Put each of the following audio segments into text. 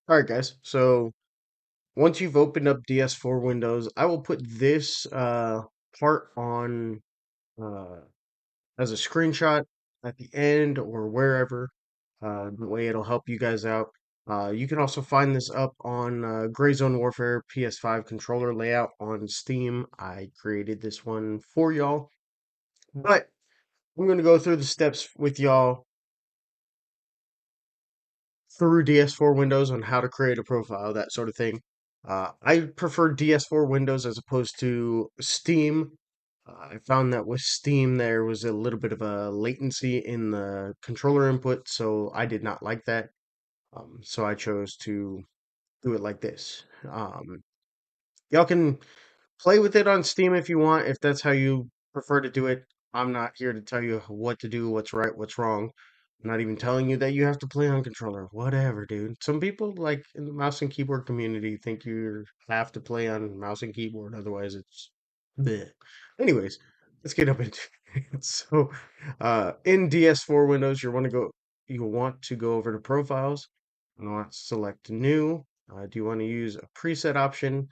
All right, guys. So once you've opened up DS4 Windows, I will put this part on uh, as a screenshot at the end or wherever. The way it'll help you guys out. You can also find this up on Gray Zone Warfare PS5 controller layout on Steam. I created this one for y'all, but I'm going to go through the steps with y'all through DS4 Windows on how to create a profile, that sort of thing. I prefer DS4 Windows as opposed to Steam. I found that with Steam there was a little bit of a latency in the controller input, so I did not like that. So I chose to do it like this. Y'all can play with it on Steam if you want, if that's how you prefer to do it. I'm not here to tell you what to do, what's right, what's wrong. I'm not even telling you that you have to play on controller. Whatever, dude. Some people, like in the mouse and keyboard community, think you have to play on mouse and keyboard, otherwise it's bleh. Anyways, let's get up into it. So, in DS4 Windows, you want to go over to profiles. You want to select new. Do you want to use a preset option?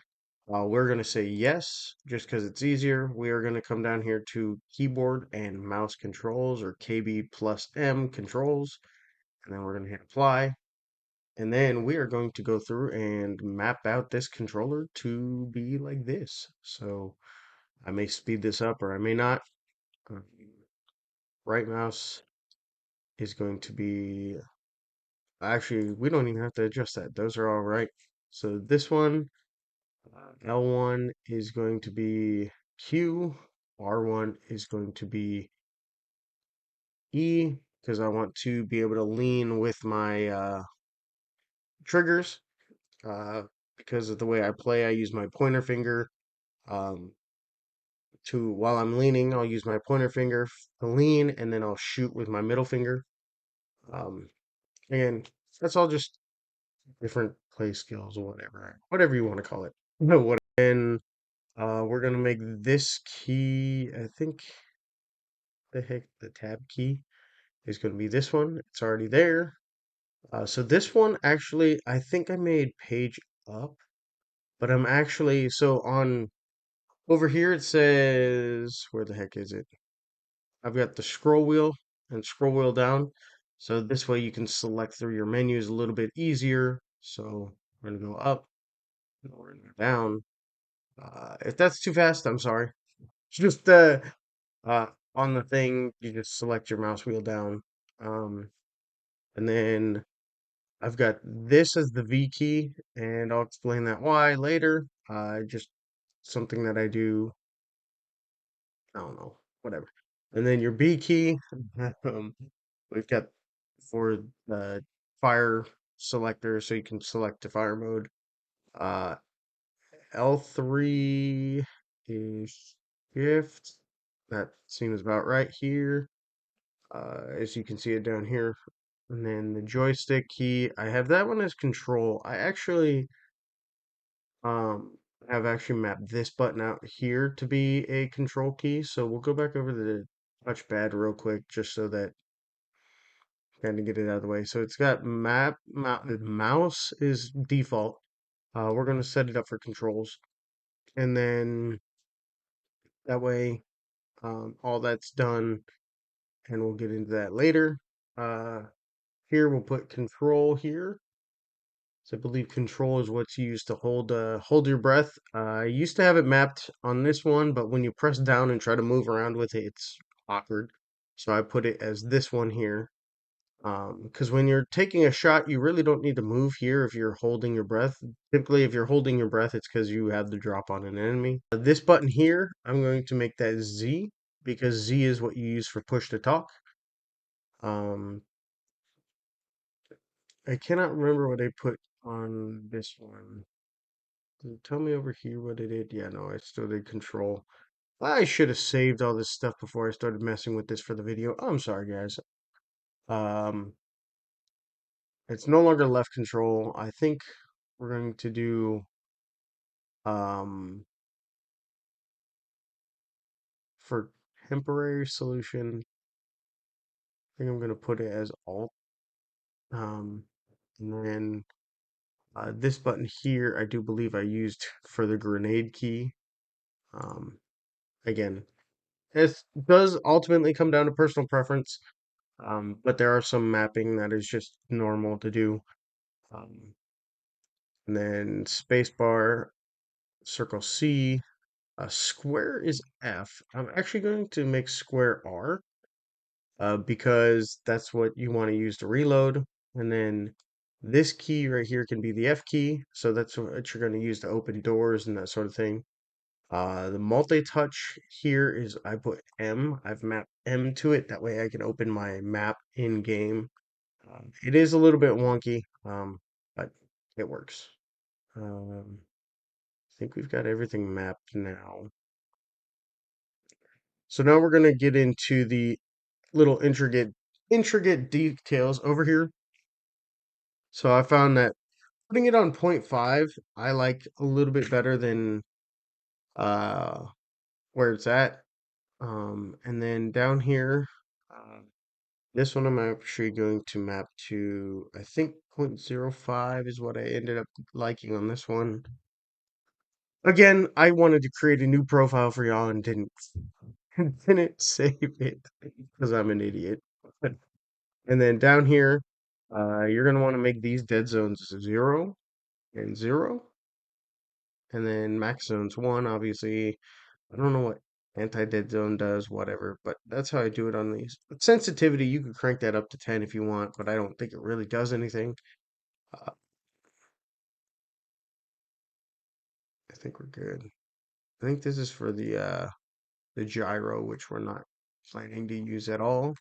We're going to say yes, just because it's easier. We are going to come down here to keyboard and mouse controls, or KB plus M controls, and then we're going to hit apply. And then we are going to go through and map out this controller to be like this. So I may speed this up or I may not. Uh, Right mouse is going to be, actually, we don't even have to adjust that. Those are all right. So this one, L1 is going to be Q, R1 is going to be E, because I want to be able to lean with my triggers. Uh, because of the way I play, I use my pointer finger um, while I'm leaning, I'll use my pointer finger to lean, and then I'll shoot with my middle finger. Um, and that's all just different play skills or whatever you want to call it. No, what? And we're gonna make this key. I think the tab key is gonna be this one. It's already there. So this one actually, I think I made page up, but I'm actually so on over here. It says where the heck is it? I've got the scroll wheel and scroll wheel down. So this way you can select through your menus a little bit easier. So we're gonna go up, and we're gonna go down. If that's too fast, I'm sorry. Just uh, on the thing, you just select your mouse wheel down. Um, and then I've got this as the V key, and I'll explain that why later. Just something that I do. I don't know, whatever. And then your B key, um, we've got for the fire selector, so you can select the fire mode. Uh, L3 is shift. That seems about right here. As you can see it down here. And then the joystick key, I have that one as control. I actually um have actually mapped this button out here to be a control key. So we'll go back over to the touchpad real quick just so that kind of get it out of the way. So it's got the mouse is default. We're going to set it up for controls. And then that way all that's done, and we'll get into that later. Uh, Here we'll put control here. So I believe control is what's used to hold your breath. I used to have it mapped on this one, but when you press down and try to move around with it, it's awkward. So I put it as this one here. Because when you're taking a shot, you really don't need to move here if you're holding your breath. Typically, if you're holding your breath, it's because you have the drop on an enemy. This button here, I'm going to make that Z because Z is what you use for push to talk. Um, I cannot remember what I put on this one. Tell me over here what it did. Yeah, no, I still did control. I should have saved all this stuff before I started messing with this for the video. I'm sorry, guys. Um, it's no longer left control. I think we're going to do um for temporary solution. I think I'm going to put it as alt. Um, and then This button here, I do believe I used for the grenade key. Um, Again, it does ultimately come down to personal preference, but there are some mapping that is just normal to do. Um, and then spacebar, circle C, square is F. I'm actually going to make square R, because that's what you want to use to reload. And then this key right here can be the F key, so that's what you're going to use to open doors and that sort of thing. The multi-touch here is I put M. I've mapped M to it. That way I can open my map in game. It is a little bit wonky, but it works. I think we've got everything mapped now. So now we're going to get into the little intricate details over here. So I found that putting it on 0.5, I like a little bit better than uh, where it's at. And then down here, uh, this one I'm actually going to map to, I think 0.05 is what I ended up liking on this one. Again, I wanted to create a new profile for y'all and didn't didn't save it because I'm an idiot. And then down here, you're gonna want to make these dead zones 0 and 0, and then max zones 1. Obviously, I don't know what anti-dead zone does, whatever, but that's how I do it on these. But sensitivity, you can crank that up to 10 if you want, but I don't think it really does anything. Uh, I think we're good. I think this is for the gyro, which we're not planning to use at all.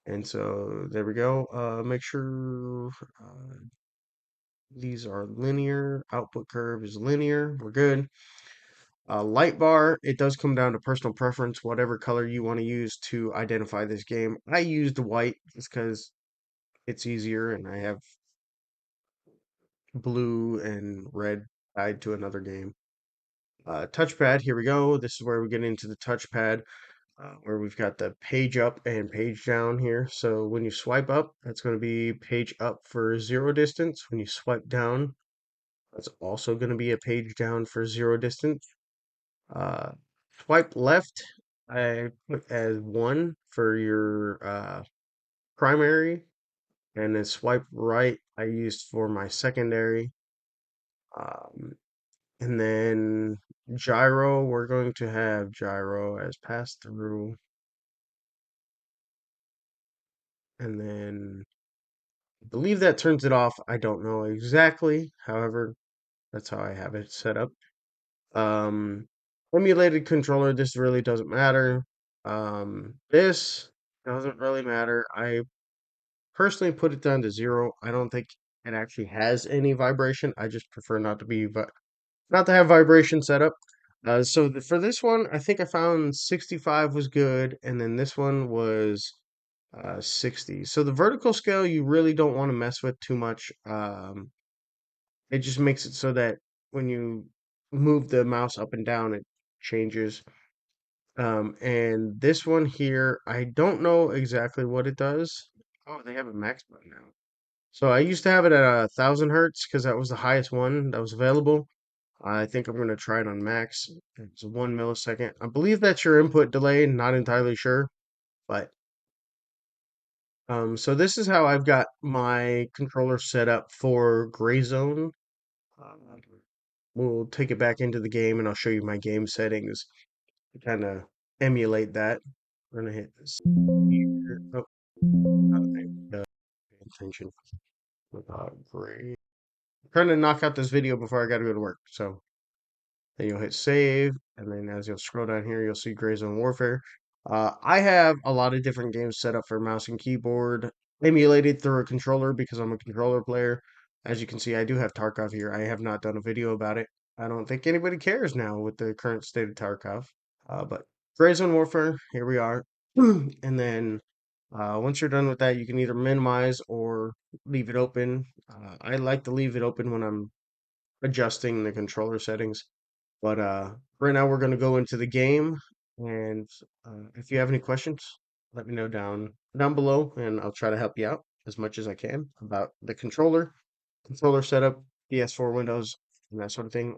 And so there we go. Make sure these are linear. Output curve is linear. We're good. Light bar, it does come down to personal preference, whatever color you want to use to identify this game. I used white just because it's easier, and I have blue and red tied to another game. Touchpad, here we go. This is where we get into the touchpad, where we've got the page up and page down here. So when you swipe up, that's going to be page up for 0 distance. When you swipe down, that's also going to be a page down for 0 distance. Uh, Swipe left, I put as 1 for your primary, and then swipe right, I used for my secondary. Um, and then gyro, we're going to have gyro as pass through, and then I believe that turns it off. I don't know exactly, however, that's how I have it set up. Um, Emulated controller, this really doesn't matter. This doesn't really matter. I personally put it down to 0. I don't think it actually has any vibration. I just prefer not to be, but not to have vibration set up. So for this one, I think I found 65 was good, and then this one was 60. So the vertical scale you really don't want to mess with too much. It just makes it so that when you move the mouse up and down, it changes. And this one here, I don't know exactly what it does. Oh, they have a max button now. So I used to have it at 1,000 hertz because that was the highest one that was available. I think I'm going to try it on max. It's 1 millisecond. I believe that's your input delay. Not entirely sure, but so this is how I've got my controller set up for gray zone. Uh, we'll take it back into the game and I'll show you my game settings to kind of emulate that. We're gonna hit this here. Oh, pay attention. Great. I'm trying to knock out this video before I got to go to work. So then you'll hit save, and then as you'll scroll down here, you'll see Gray Zone Warfare. I have a lot of different games set up for mouse and keyboard, emulated through a controller because I'm a controller player. As you can see, I do have Tarkov here. I have not done a video about it. I don't think anybody cares now with the current state of Tarkov. But Gray Zone Warfare, here we are. And then once you're done with that, you can either minimize or leave it open. I like to leave it open when I'm adjusting the controller settings. But right now we're going to go into the game, and if you have any questions, let me know down below, and I'll try to help you out as much as I can about the controller. controller setup, DS4 Windows, and that sort of thing.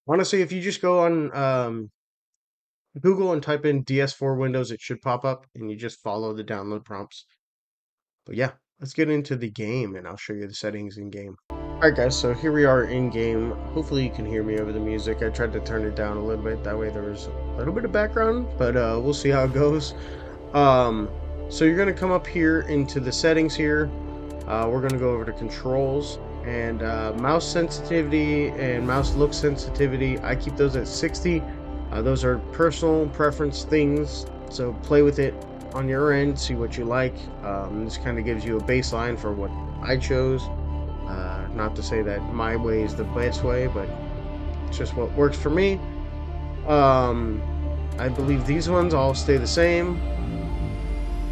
Honestly, if you just go on Google and type in DS4 Windows, it should pop up, and you just follow the download prompts. But yeah, let's get into the game, and I'll show you the settings in game. Alright guys, so here we are in game. Hopefully you can hear me over the music. I tried to turn it down a little bit, that way there was a little bit of background, but we'll see how it goes. So you're going to come up here into the settings here. We're going to go over to controls and mouse sensitivity and mouse look sensitivity. I keep those at 60. Those are personal preference things, so play with it on your end, see what you like. This kind of gives you a baseline for what I chose. Not to say that my way is the best way, but it's just what works for me. I believe these ones all stay the same.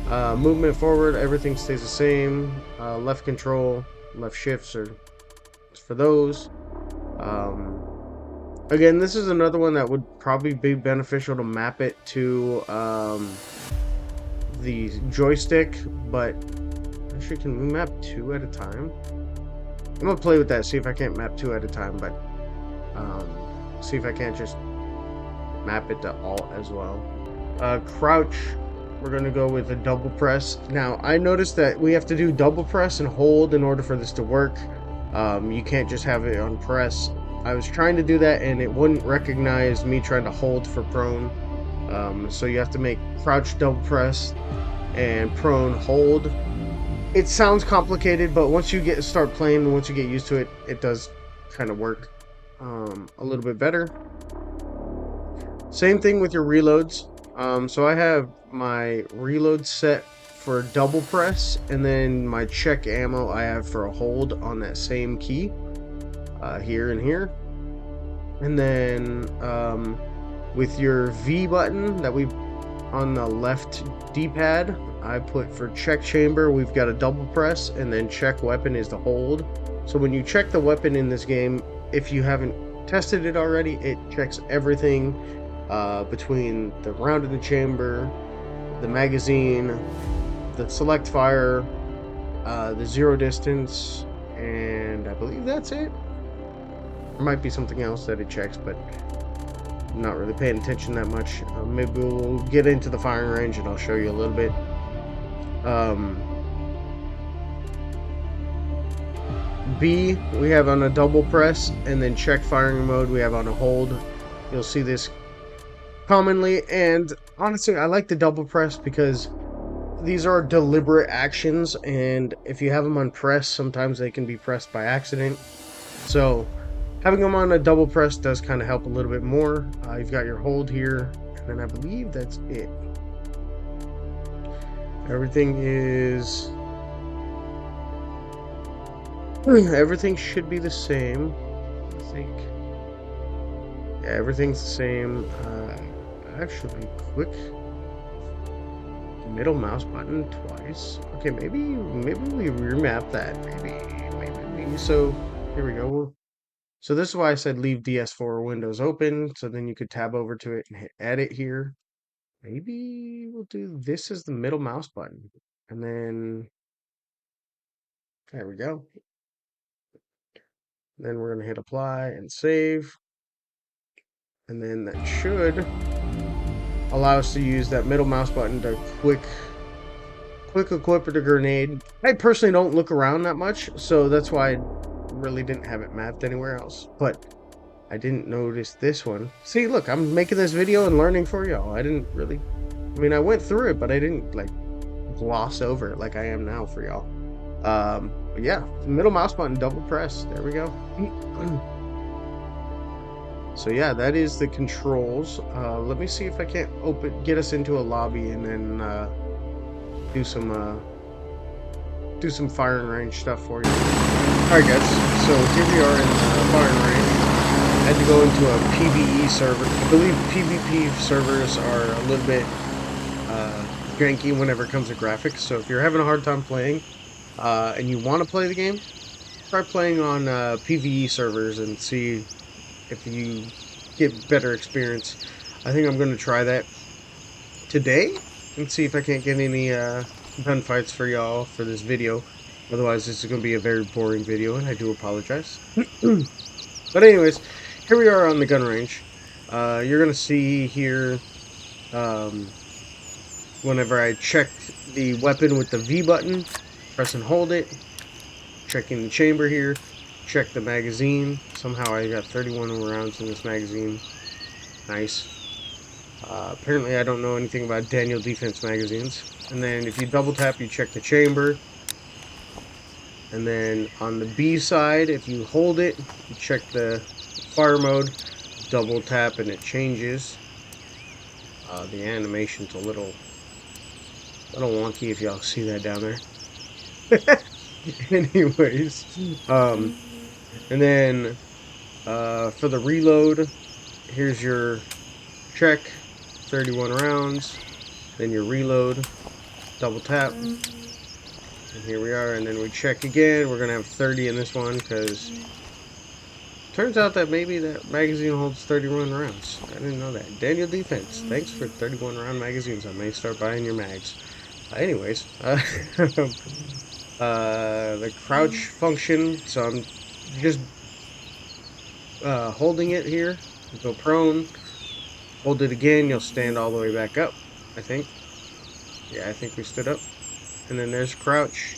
Movement forward, everything stays the same. Left control, left shifts are for those. Again, this is another one that would probably be beneficial to map it to the joystick, but actually, can we map 2 at a time? I'm gonna play with that, see if I can't map 2 at a time, but see if I can't just map it to alt as well. Crouch, we're gonna go with a double press. Now, I noticed that we have to do double press and hold in order for this to work. You can't just have it on press. I was trying to do that and it wouldn't recognize me trying to hold for prone. So you have to make crouch double press and prone hold. It sounds complicated, but once you start playing, once you get used to it, it does kind of work a little bit better. Same thing with your reloads. So I have my reload set for double press, and then my check ammo I have for a hold on that same key here and here. And then with your V button that we on the left D-pad, I put for check chamber, we've got a double press, and then check weapon is the hold. So when you check the weapon in this game, if you haven't tested it already, it checks everything between the round in the chamber, the magazine, the select fire, the zero distance, and I believe that's it. There might be something else that it checks, but I'm not really paying attention that much. Maybe we'll get into the firing range and I'll show you a little bit. B we have on a double press, and then check firing mode we have on a hold. You'll see this commonly, and honestly I like the double press because these are deliberate actions, and if you have them on press, sometimes they can be pressed by accident. So having them on a double press does kind of help a little bit more. You've got your hold here, and then I believe that's it. Everything should be the same, I think. Yeah, everything's the same. Actually, quick middle mouse button twice. Okay, maybe we remap that. Maybe. So here we go. So this is why I said leave DS4 Windows open, so then you could tab over to it and hit edit here. Maybe we'll do this as the middle mouse button, and then there we go. Then we're gonna hit apply and save, and then that should allow us to use that middle mouse button to quick equip the grenade. I personally don't look around that much, so that's why I really didn't have it mapped anywhere else. But I didn't notice this one. See, look, I'm making this video and learning for y'all. I didn't really, I mean, I went through it, but I didn't like gloss over it like I am now for y'all. But yeah, middle mouse button, double press. There we go. So yeah, that is the controls. Let me see if I can't get us into a lobby and then do some firing range stuff for you. Alright guys, so here we are in firing range. I had to go into a PvE server. I believe PvP servers are a little bit janky whenever it comes to graphics, so if you're having a hard time playing and you want to play the game, try playing on PvE servers and see if you get better experience. I think I'm going to try that today and see if I can't get any gunfights for y'all for this video. Otherwise, this is going to be a very boring video, and I do apologize. But anyways, here we are on the gun range. You're going to see here, um, whenever I checked the weapon with the V button, press and hold it, checking the chamber here, check the magazine. Somehow I got 31 rounds in this magazine. Nice. Apparently I don't know anything about Daniel Defense magazines. And then if you double tap, you check the chamber. And then on the B side, if you hold it, you check the fire mode, double tap and it changes. The animation's a little wonky if y'all see that down there. Anyways, and then for the reload, here's your check, 31 rounds, then your reload, double tap, and here we are, and then we check again. We're gonna have 30 in this one because turns out that maybe that magazine holds 31 rounds. I didn't know that. Daniel Defense, thanks for 31 round magazines. I may start buying your mags. Anyways, the crouch function, so I'm just holding it here, go prone, hold it again, you'll stand all the way back up, I think. Yeah, I think we stood up. And then there's crouch,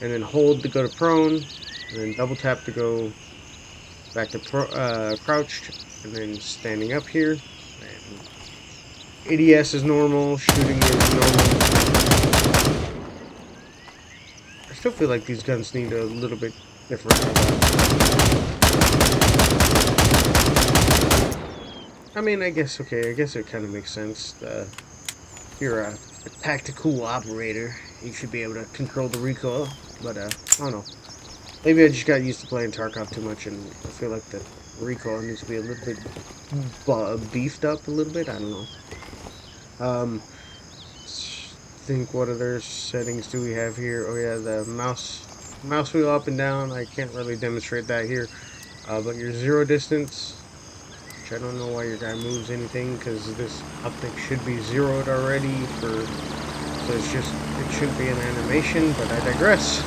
and then hold to go to prone, and then double tap to go back to crouched, and then standing up here. And ADS is normal, shooting is normal. I still feel like these guns need a little bit different. I mean, I guess it kind of makes sense. You're a tactical operator, you should be able to control the recoil, but I don't know. Maybe I just got used to playing Tarkov too much, and I feel like the recoil needs to be a little bit beefed up a little bit. I don't know. Think what other settings do we have here? Oh yeah, the mouse wheel up and down. I can't really demonstrate that here, but your zero distance. I don't know why your guy moves anything, because this optic should be zeroed already so it should be an animation, but I digress.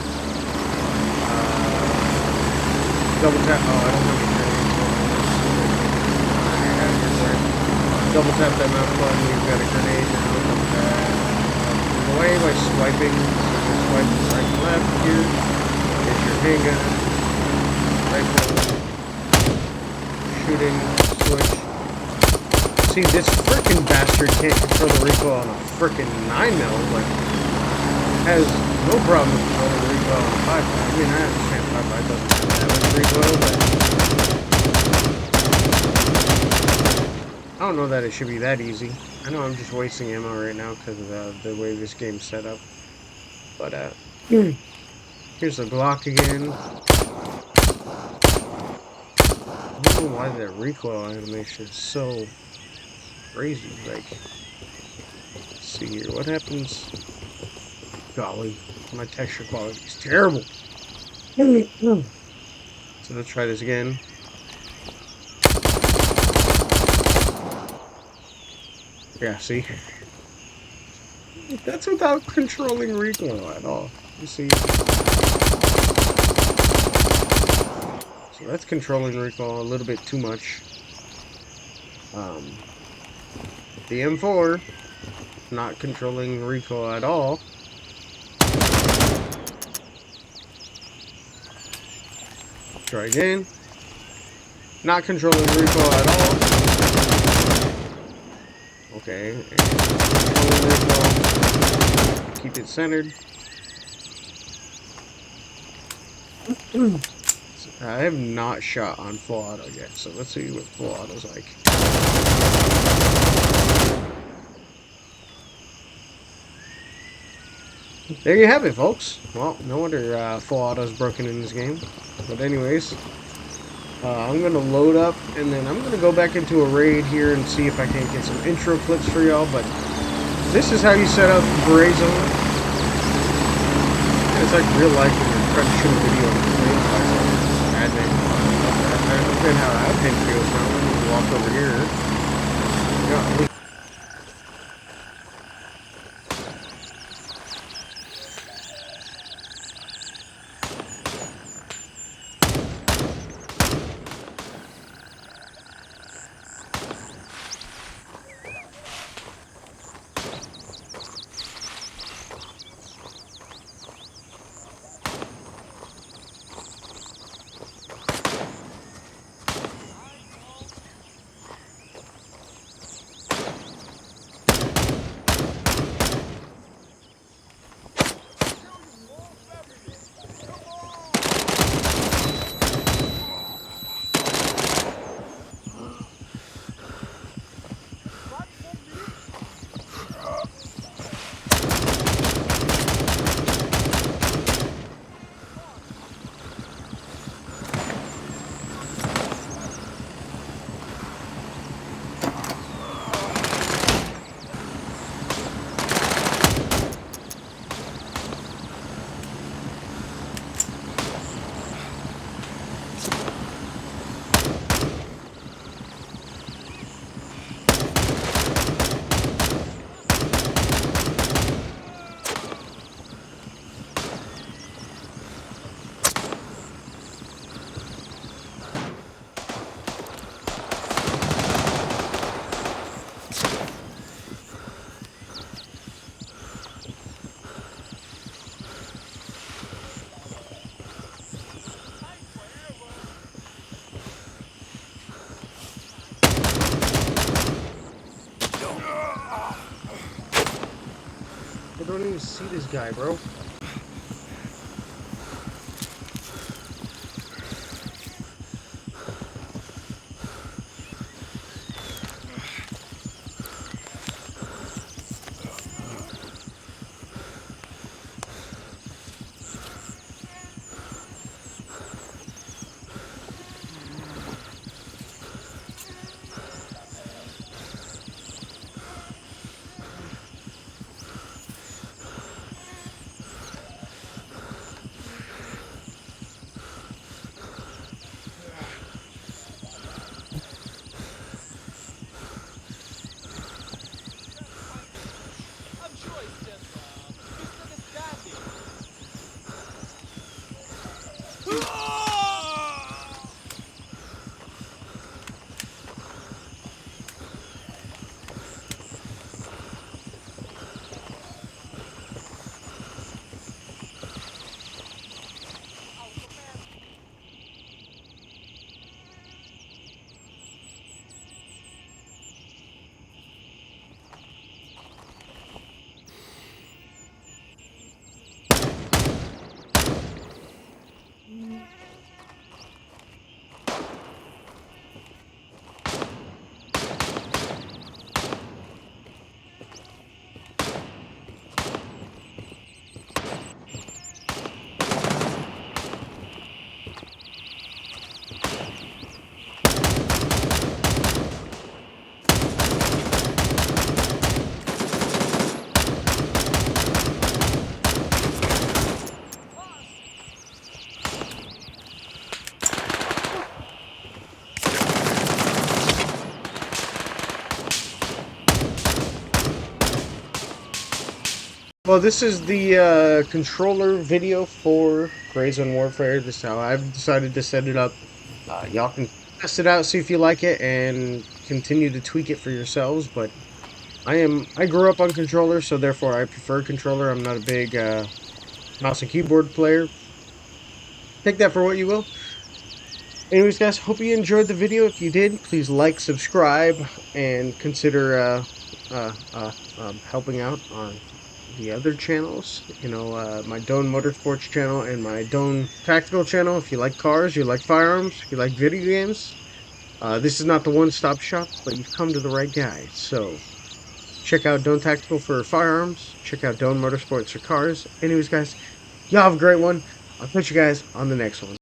Double tap, oh, I don't have any grenades. Double tap that mouse button, we've got a grenade now. Double tap away by swiping. So just swipe right and left here. Here's your handgun. Rifle. Shooting. Switch. See, this frickin' bastard can't control the recoil on a frickin' 9mm, but has no problem controlling the recoil on a 5.5. I mean, I understand 5.5 doesn't have that much recoil, but I don't know that it should be that easy. I know I'm just wasting ammo right now because of the way this game's set up. But, here's the Glock again. I don't know why that recoil animation is so crazy. Like, let's see here. What happens? Golly, my texture quality is terrible. So let's try this again. Yeah, see? That's without controlling recoil at all. You see? So that's controlling recoil a little bit too much. The M4, not controlling recoil at all. Try again. Not controlling recoil at all. Okay. Controlling recoil. Keep it centered. I have not shot on full auto yet, so let's see what full auto's like. There you have it, folks. Well, no wonder full auto's broken in this game. But anyways, I'm going to load up, and then I'm going to go back into a raid here and see if I can get some intro clips for y'all. But this is how you set up Gray Zone. It's like real life when you're trying to shoot a video on the plane by some admin. I understand how admin feels now. Let me walk over here. Yeah, don't even see this guy, bro. Well, this is the controller video for Gray Zone Warfare. This is how I've decided to set it up. Y'all can test it out, see if you like it, and continue to tweak it for yourselves. But I grew up on controller, so therefore I prefer controller. I'm not a big mouse and keyboard player. Take that for what you will. Anyways, guys, hope you enjoyed the video. If you did, please like, subscribe, and consider helping out on the other channels. You know, my Doan Motorsports channel and my Doan Tactical channel. If you like cars, you like firearms, you like video games, this is not the one-stop shop, but you've come to the right guy. So check out Doan Tactical for firearms. Check out Doan Motorsports for cars. Anyways, guys, y'all have a great one. I'll catch you guys on the next one.